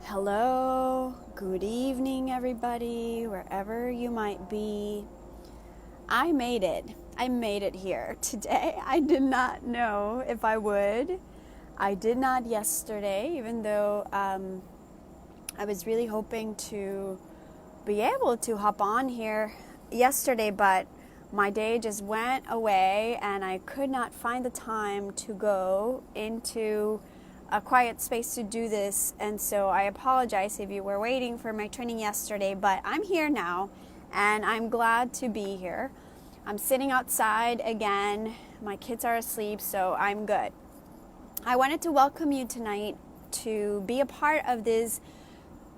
Hello, good evening, everybody, wherever you might be. I made it. I made it here today. I did not know if I would. I did not yesterday, even though I was really hoping to be able to hop on here yesterday, but my day just went away and I could not find the time to go into a quiet space to do this. And so I apologize if you were waiting for my training yesterday, but I'm here now and I'm glad to be here. I'm sitting outside again. My kids are asleep, so I'm good. I wanted to welcome you tonight to be a part of this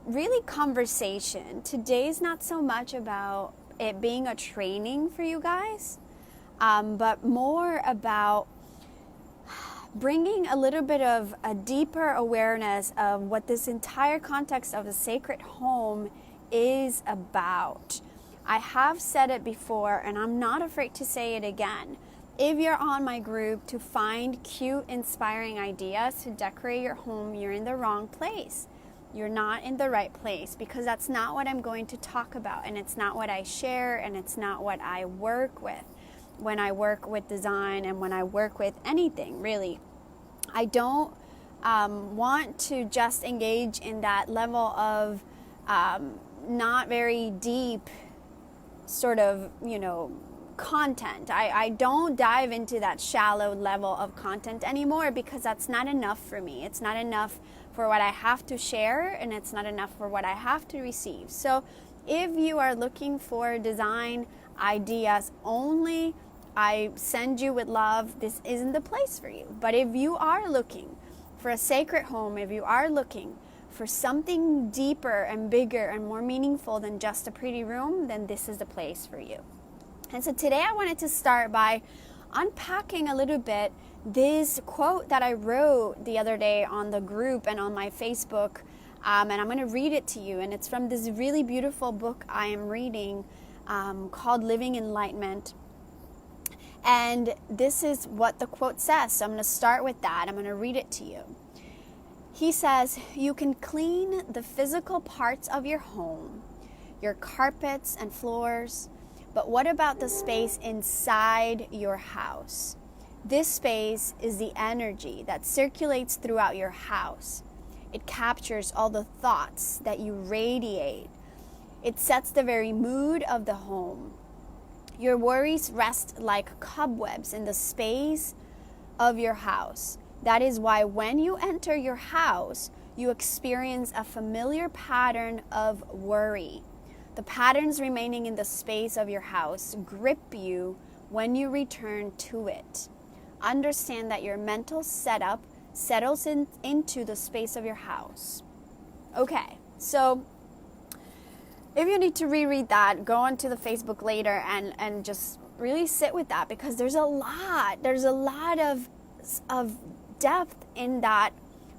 really conversation. Today's not so much about it being a training for you guys, but more about bringing a little bit of a deeper awareness of what this entire context of the sacred home is about. I have said it before, and I'm not afraid to say it again. If you're on my group to find cute, inspiring ideas to decorate your home, you're in the wrong place. You're not in the right place, because that's not what I'm going to talk about, and it's not what I share, and it's not what I work with when I work with design and when I work with anything, really. I don't want to just engage in that level of not very deep sort of, content. I don't dive into that shallow level of content anymore, because that's not enough for me. It's not enough for what I have to share, and it's not enough for what I have to receive. So if you are looking for design ideas only, I send you with love. This isn't the place for you. But if you are looking for a sacred home, if you are looking for something deeper and bigger and more meaningful than just a pretty room, then this is the place for you. And so today I wanted to start by unpacking a little bit this quote that I wrote the other day on the group and on my Facebook, and I'm going to read it to you. And it's from this really beautiful book I am reading called Living Enlightenment. And this is what the quote says. So I'm going to start with that. I'm going to read it to you. He says, "You can clean the physical parts of your home, your carpets and floors, but what about the space inside your house? This space is the energy that circulates throughout your house. It captures all the thoughts that you radiate. It sets the very mood of the home. Your worries rest like cobwebs in the space of your house. That is why when you enter your house, you experience a familiar pattern of worry. The patterns remaining in the space of your house grip you when you return to it. Understand that your mental setup settles into the space of your house." Okay, so if you need to reread that, go onto the Facebook later and just really sit with that, because there's a lot of depth in that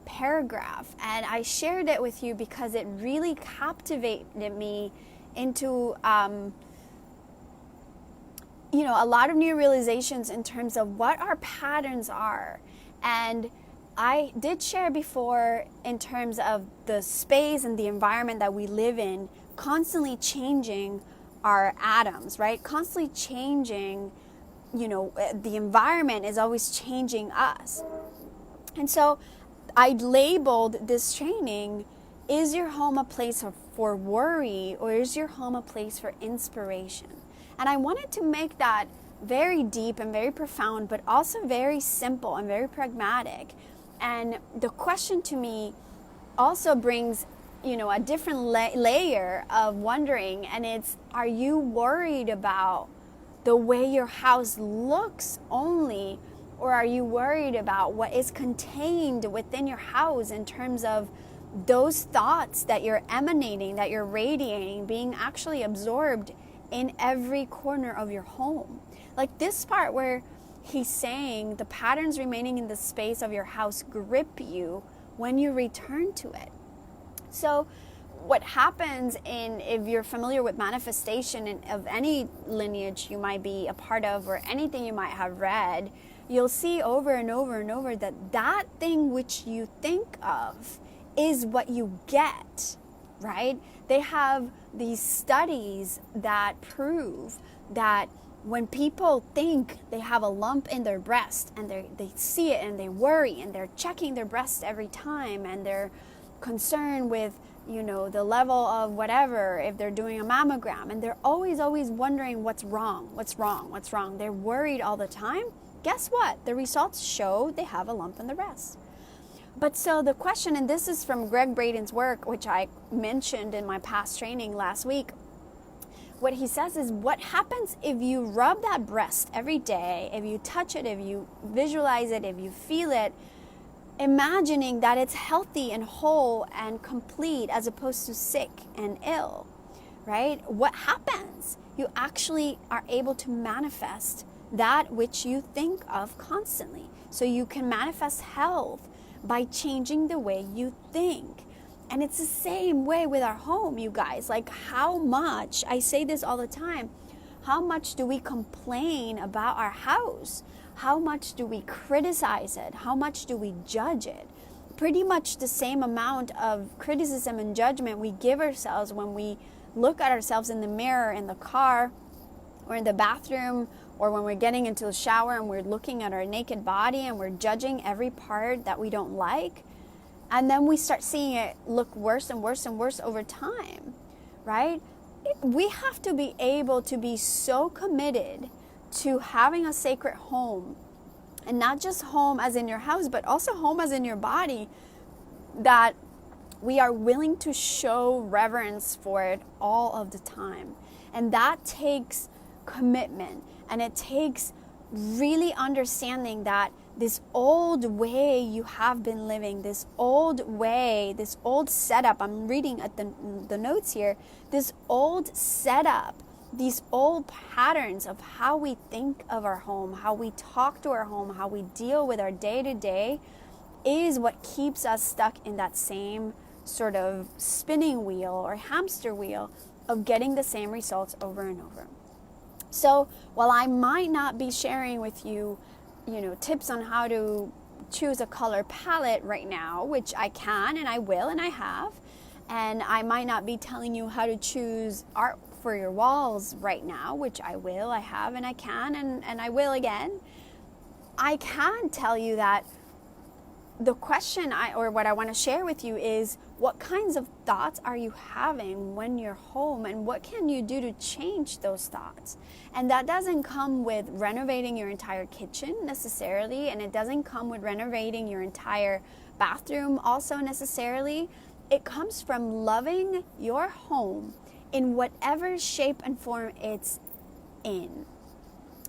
paragraph. And I shared it with you because it really captivated me into a lot of new realizations in terms of what our patterns are. And I did share before in terms of the space and the environment that we live in, constantly changing our atoms, right? Constantly changing, the environment is always changing us. And so I labeled this training, is your home a place for worry, or is your home a place for inspiration? And I wanted to make that very deep and very profound, but also very simple and very pragmatic. And the question to me also brings a different layer of wondering, and it's, are you worried about the way your house looks only, or are you worried about what is contained within your house in terms of those thoughts that you're emanating, that you're radiating, being actually absorbed in every corner of your home? Like this part where he's saying the patterns remaining in the space of your house grip you when you return to it. So what happens if you're familiar with manifestation of any lineage you might be a part of, or anything you might have read, you'll see over and over and over that thing which you think of is what you get, right? They have these studies that prove that when people think they have a lump in their breast and they see it and they worry and they're checking their breast every time and they're concerned with, the level of whatever, if they're doing a mammogram, and they're always wondering what's wrong. They're worried all the time. Guess what? The results show they have a lump in the breast. But so the question, and this is from Greg Braden's work, which I mentioned in my past training last week, what he says is, what happens if you rub that breast every day, if you touch it, if you visualize it, if you feel it, imagining that it's healthy and whole and complete as opposed to sick and ill, right? What happens? You actually are able to manifest that which you think of constantly. So you can manifest health by changing the way you think. And it's the same way with our home, you guys. Like, how much, I say this all the time, how much do we complain about our house? How much do we criticize it? How much do we judge it? Pretty much the same amount of criticism and judgment we give ourselves when we look at ourselves in the mirror, in the car, or in the bathroom, or when we're getting into the shower and we're looking at our naked body and we're judging every part that we don't like. And then we start seeing it look worse and worse and worse over time, right? We have to be able to be so committed to having a sacred home, and not just home as in your house, but also home as in your body, that we are willing to show reverence for it all of the time. And that takes commitment, and it takes really understanding that this old way you have been living, this old way, this old setup, I'm reading at the notes here, this old setup, these old patterns of how we think of our home, how we talk to our home, how we deal with our day-to-day is what keeps us stuck in that same sort of spinning wheel or hamster wheel of getting the same results over and over. So while I might not be sharing with you, tips on how to choose a color palette right now, which I can and I will and I have, and I might not be telling you how to choose art for your walls right now, which I will, I have, and I can, and I will again. I can tell you that the question what I want to share with you is, what kinds of thoughts are you having when you're home, and what can you do to change those thoughts? And that doesn't come with renovating your entire kitchen necessarily, and it doesn't come with renovating your entire bathroom also necessarily. It comes from loving your home in whatever shape and form it's in.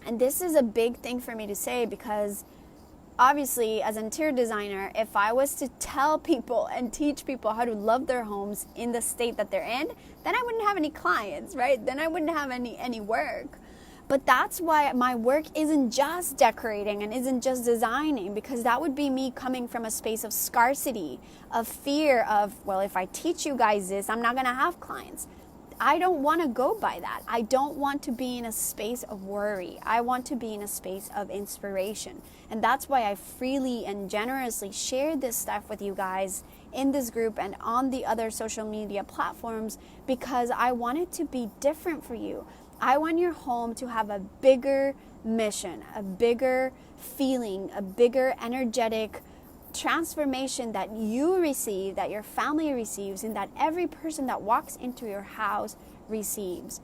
And this is a big thing for me to say, because obviously, as an interior designer, if I was to tell people and teach people how to love their homes in the state that they're in, then I wouldn't have any clients, right? Then I wouldn't have any work. But that's why my work isn't just decorating and isn't just designing, because that would be me coming from a space of scarcity, of fear of, well, if I teach you guys this, I'm not going to have clients. I don't want to go by that. I don't want to be in a space of worry. I want to be in a space of inspiration. And that's why I freely and generously share this stuff with you guys in this group and on the other social media platforms, because I want it to be different for you. I want your home to have a bigger mission, a bigger feeling, a bigger energetic transformation that you receive, that your family receives, and that every person that walks into your house receives.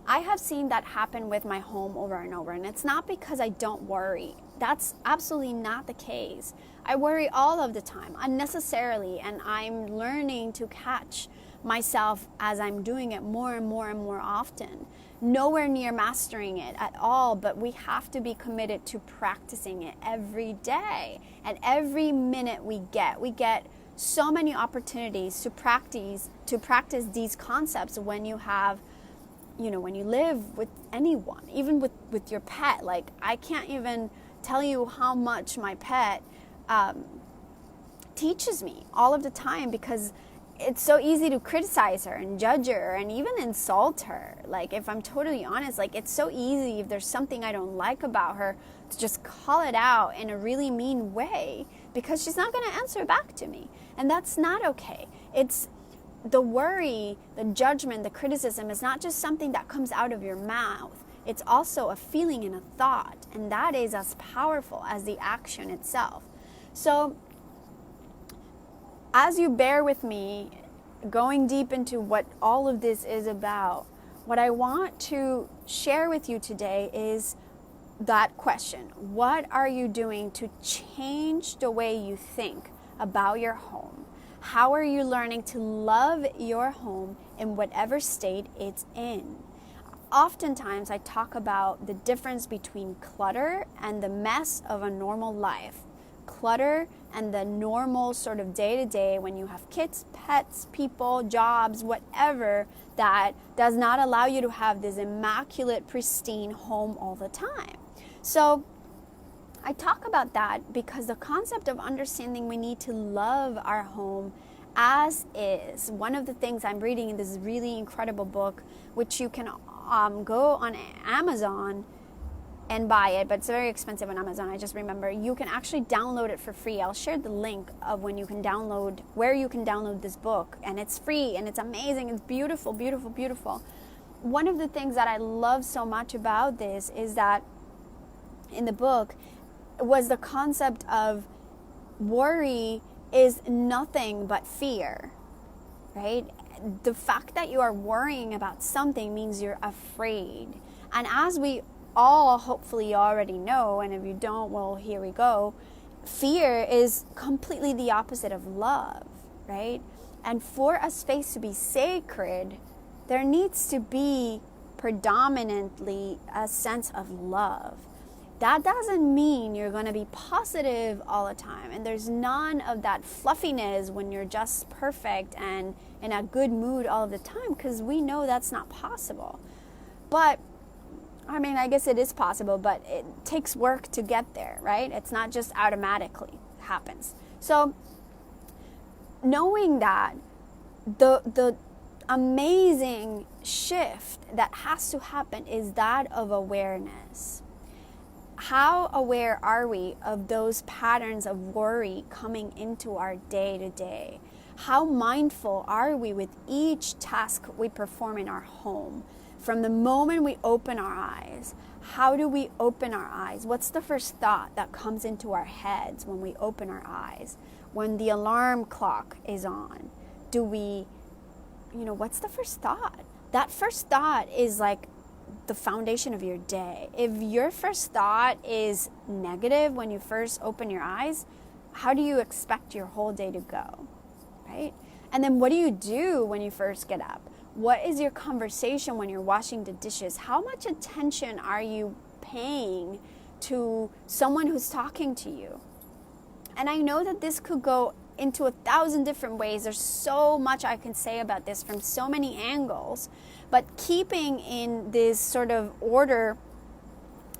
I have seen that happen with my home over and over, and it's not because I don't worry. That's absolutely not the case. I worry all of the time, unnecessarily, and I'm learning to catch myself as I'm doing it more and more and more often. Nowhere near mastering it at all, but we have to be committed to practicing it every day. And every minute we get so many opportunities to practice these concepts when you have, when you live with anyone, even with your pet. Like, I can't even tell you how much my pet teaches me all of the time, because it's so easy to criticize her and judge her and even insult her. Like, if I'm totally honest, like, it's so easy if there's something I don't like about her to just call it out in a really mean way, because she's not going to answer back to me. And that's not okay. It's the worry, the judgment, the criticism is not just something that comes out of your mouth. It's also a feeling and a thought. And that is as powerful as the action itself. So as you bear with me, going deep into what all of this is about, what I want to share with you today is that question. What are you doing to change the way you think about your home? How are you learning to love your home in whatever state it's in? Oftentimes, I talk about the difference between clutter and the mess of a normal life. Clutter and the normal sort of day-to-day when you have kids, pets, people, jobs, whatever, that does not allow you to have this immaculate, pristine home all the time. So I talk about that because the concept of understanding we need to love our home as is. One of the things I'm reading in this really incredible book, which you can go on Amazon and buy it, but it's very expensive on Amazon. I just remember you can actually download it for free. I'll share the link of where you can download this book, and it's free and it's amazing. It's beautiful, beautiful, beautiful. One of the things that I love so much about this is that in the book was the concept of worry is nothing but fear, right? The fact that you are worrying about something means you're afraid. And as we all hopefully already know, and if you don't, well, here we go. Fear is completely the opposite of love, right? And for a space to be sacred, there needs to be predominantly a sense of love. That doesn't mean you're going to be positive all the time. And there's none of that fluffiness when you're just perfect and in a good mood all of the time, because we know that's not possible. But I mean, I guess it is possible, but it takes work to get there, right? It's not just automatically happens. So knowing that, the amazing shift that has to happen is that of awareness. How aware are we of those patterns of worry coming into our day-to-day? How mindful are we with each task we perform in our home? From the moment we open our eyes, how do we open our eyes? What's the first thought that comes into our heads when we open our eyes? When the alarm clock is on, what's the first thought? That first thought is like the foundation of your day. If your first thought is negative when you first open your eyes, how do you expect your whole day to go, right? And then what do you do when you first get up? What is your conversation when you're washing the dishes? How much attention are you paying to someone who's talking to you? And I know that this could go into 1,000 different ways. There's so much I can say about this from so many angles. But keeping in this sort of order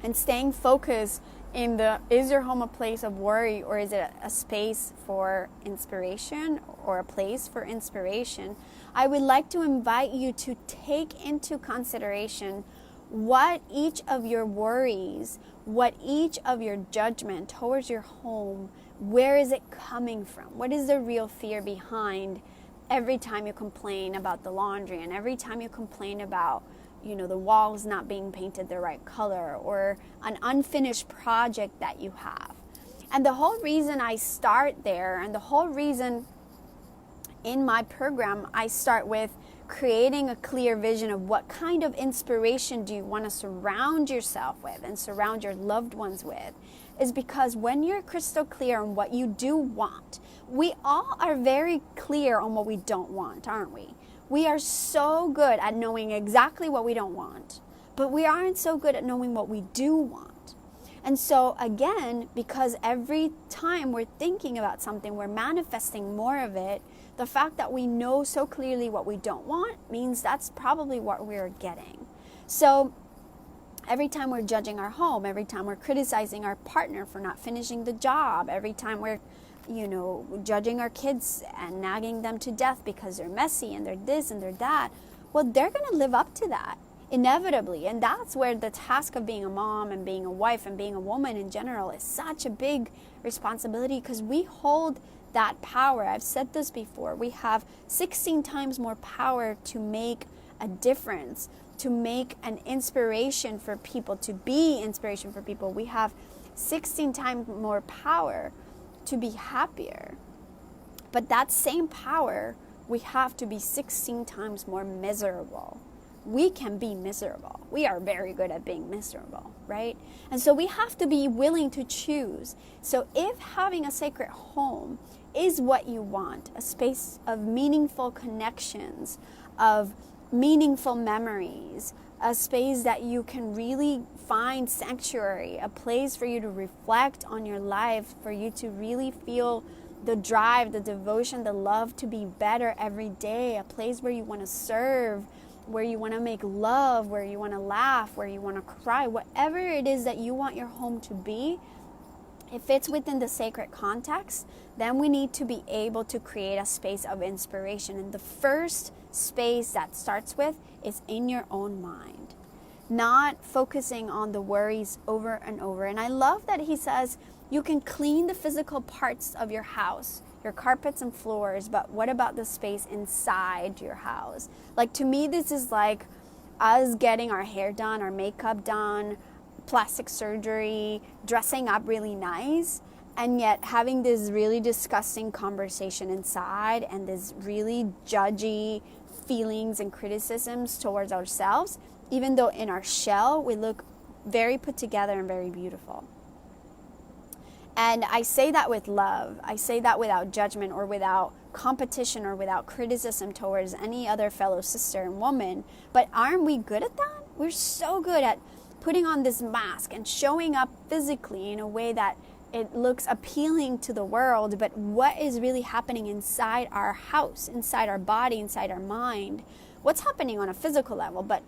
and staying focused in is your home a place of worry, or is it a space for inspiration or a place for inspiration? I would like to invite you to take into consideration what each of your worries, what each of your judgment towards your home, where is it coming from? What is the real fear behind every time you complain about the laundry, and every time you complain about, the walls not being painted the right color, or an unfinished project that you have? And the whole reason I start there, and the whole reason in my program I start with creating a clear vision of what kind of inspiration do you want to surround yourself with and surround your loved ones with, is because when you're crystal clear on what you do want, we all are very clear on what we don't want, aren't we? We are so good at knowing exactly what we don't want, but we aren't so good at knowing what we do want. And so again, because every time we're thinking about something, we're manifesting more of it, the fact that we know so clearly what we don't want means that's probably what we're getting. So every time we're judging our home, every time we're criticizing our partner for not finishing the job, every time we're, judging our kids and nagging them to death because they're messy and they're this and they're that, well, they're going to live up to that. inevitably. And that's where the task of being a mom and being a wife and being a woman in general is such a big responsibility, because we hold that power. I've said this before. We have 16 times more power to make a difference, to make an inspiration for people, to be inspiration for people. We have 16 times more power to be happier. But that same power, we have to be 16 times more miserable. We can be miserable. We are very good at being miserable, right? And so we have to be willing to choose. So if having a sacred home is what you want, a space of meaningful connections, of meaningful memories, a space that you can really find sanctuary, a place for you to reflect on your life, for you to really feel the drive, the devotion, the love to be better every day, a place where you want to serve, where you want to make love, where you want to laugh, where you want to cry, whatever it is that you want your home to be, if it's within the sacred context, then we need to be able to create a space of inspiration. And the first space that starts with is in your own mind, not focusing on the worries over and over. And I love that he says you can clean the physical parts of your house, your carpets and floors, but what about the space inside your house? Like, to me, this is like us getting our hair done, our makeup done, plastic surgery, dressing up really nice, and yet having this really disgusting conversation inside and this really judgy feelings and criticisms towards ourselves, even though in our shell we look very put together and very beautiful. And I say that with love. I say that without judgment or without competition or without criticism towards any other fellow sister and woman. But aren't we good at that? We're so good at putting on this mask and showing up physically in a way that it looks appealing to the world. But what is really happening inside our house, inside our body, inside our mind? What's happening on a physical level, but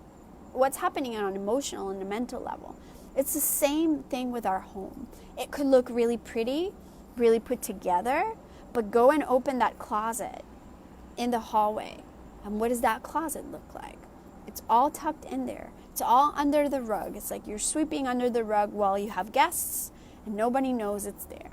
what's happening on an emotional and a mental level? It's the same thing with our home. It could look really pretty, really put together, but go and open that closet in the hallway. And what does that closet look like? It's all tucked in there. It's all under the rug. It's like you're sweeping under the rug while you have guests and nobody knows it's there.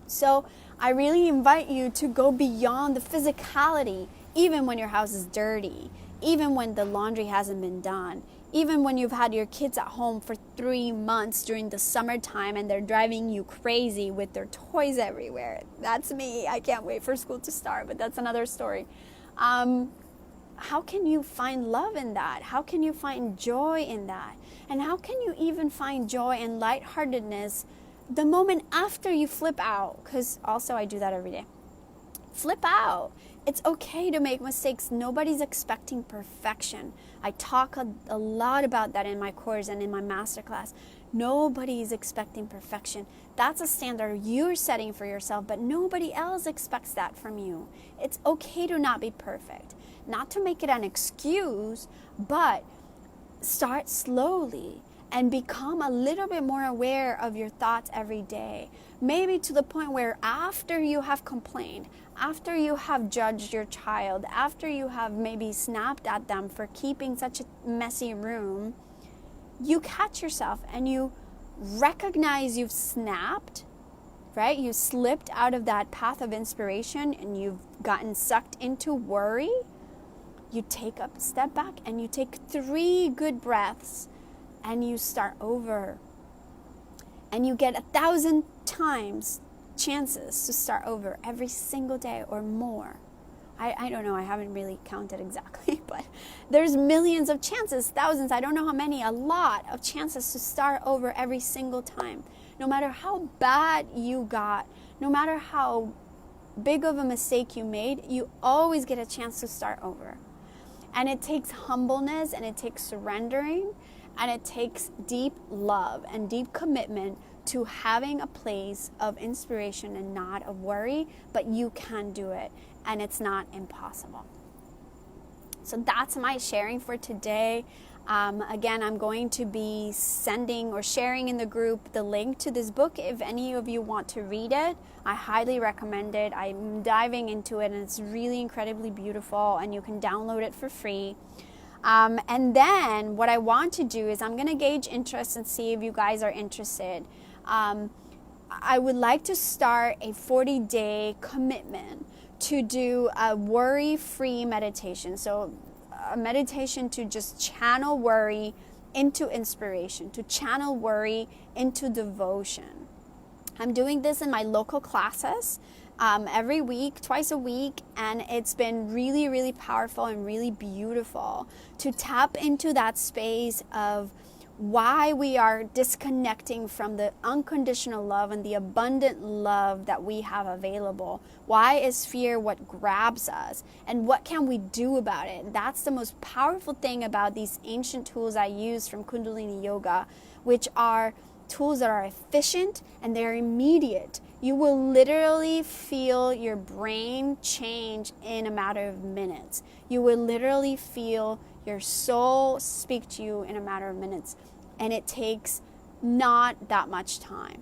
So I really invite you to go beyond the physicality, even when your house is dirty, even when the laundry hasn't been done, even when you've had your kids at home for 3 months during the summertime and they're driving you crazy with their toys everywhere. That's me. I can't wait for school to start, but that's another story. How can you find love in that? How can you find joy in that? And how can you even find joy and lightheartedness the moment after you flip out? Because also I do that every day. Flip out. It's okay to make mistakes. Nobody's expecting perfection. I talk a lot about that in my course and in my masterclass. Nobody is expecting perfection. That's a standard you're setting for yourself, but nobody else expects that from you. It's okay to not be perfect. Not to make it an excuse, but start slowly and become a little bit more aware of your thoughts every day. Maybe to the point where after you have complained, after you have judged your child, after you have maybe snapped at them for keeping such a messy room, you catch yourself and you recognize you've snapped, right? You slipped out of that path of inspiration and you've gotten sucked into worry. You take a step back and you take 3 good breaths and you start over. And you get 1,000 times chances to start over every single day or more. I don't know, I haven't really counted exactly, but there's millions of chances, thousands, I don't know how many, a lot of chances to start over every single time. No matter how bad you got, no matter how big of a mistake you made, you always get a chance to start over. And it takes humbleness and it takes surrendering and it takes deep love and deep commitment to having a place of inspiration and not of worry, but you can do it and it's not impossible. So that's my sharing for today. Again, I'm going to be sending or sharing in the group the link to this book. If any of you want to read it, I highly recommend it. I'm diving into it and it's really incredibly beautiful and you can download it for free. And then what I want to do is I'm going to gauge interest and see if you guys are interested. I would like to start a 40-day commitment to do a worry-free meditation. So a meditation to just channel worry into inspiration, to channel worry into devotion. I'm doing this in my local classes every week, twice a week, and it's been really, really powerful and really beautiful to tap into that space of why we are disconnecting from the unconditional love and the abundant love that we have available. Why is fear what grabs us? And what can we do about it? That's the most powerful thing about these ancient tools I use from Kundalini Yoga, which are tools that are efficient and they're immediate. You will literally feel your brain change in a matter of minutes. You will literally feel your soul speak to you in a matter of minutes. And it takes not that much time.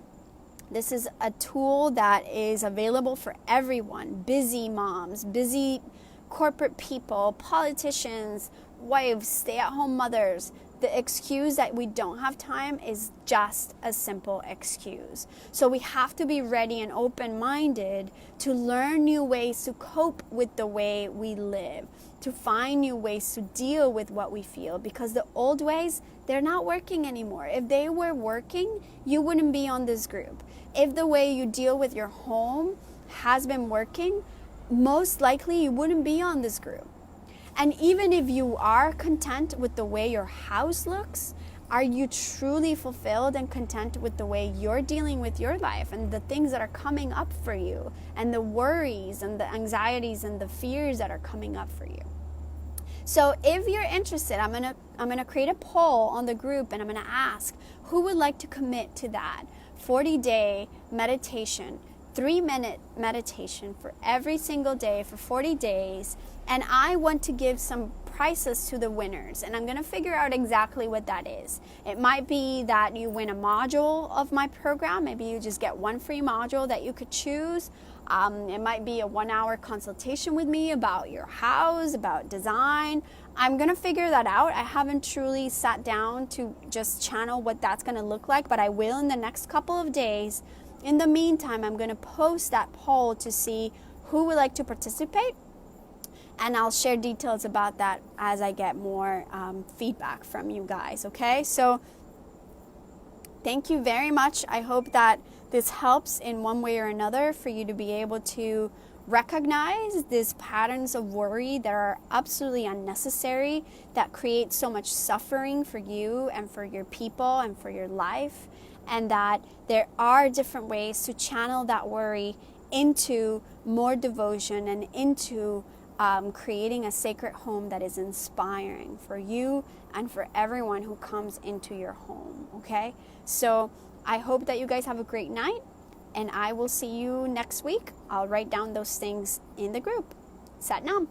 This is a tool that is available for everyone. Busy moms, busy corporate people, politicians, wives, stay-at-home mothers. The excuse that we don't have time is just a simple excuse. So we have to be ready and open-minded to learn new ways to cope with the way we live, to find new ways to deal with what we feel, because the old ways, they're not working anymore. If they were working, you wouldn't be on this group. If the way you deal with your home has been working, most likely you wouldn't be on this group. And even if you are content with the way your house looks, are you truly fulfilled and content with the way you're dealing with your life and the things that are coming up for you and the worries and the anxieties and the fears that are coming up for you? So if you're interested, I'm gonna create a poll on the group, and I'm gonna ask who would like to commit to that 40-day meditation, 3-minute meditation for every single day for 40 days. And I want to give some prizes to the winners, and I'm going to figure out exactly what that is. It might be that you win a module of my program. Maybe you just get one free module that you could choose. It might be a 1-hour consultation with me about your house, about design. I'm going to figure that out. I haven't truly sat down to just channel what that's going to look like, but I will in the next couple of days. In the meantime, I'm going to post that poll to see who would like to participate. And I'll share details about that as I get more feedback from you guys, okay? So thank you very much. I hope that this helps in one way or another for you to be able to recognize these patterns of worry that are absolutely unnecessary, that create so much suffering for you and for your people and for your life, and that there are different ways to channel that worry into more devotion and into creating a sacred home that is inspiring for you and for everyone who comes into your home, okay? So I hope that you guys have a great night, and I will see you next week. I'll write down those things in the group. Sat Nam.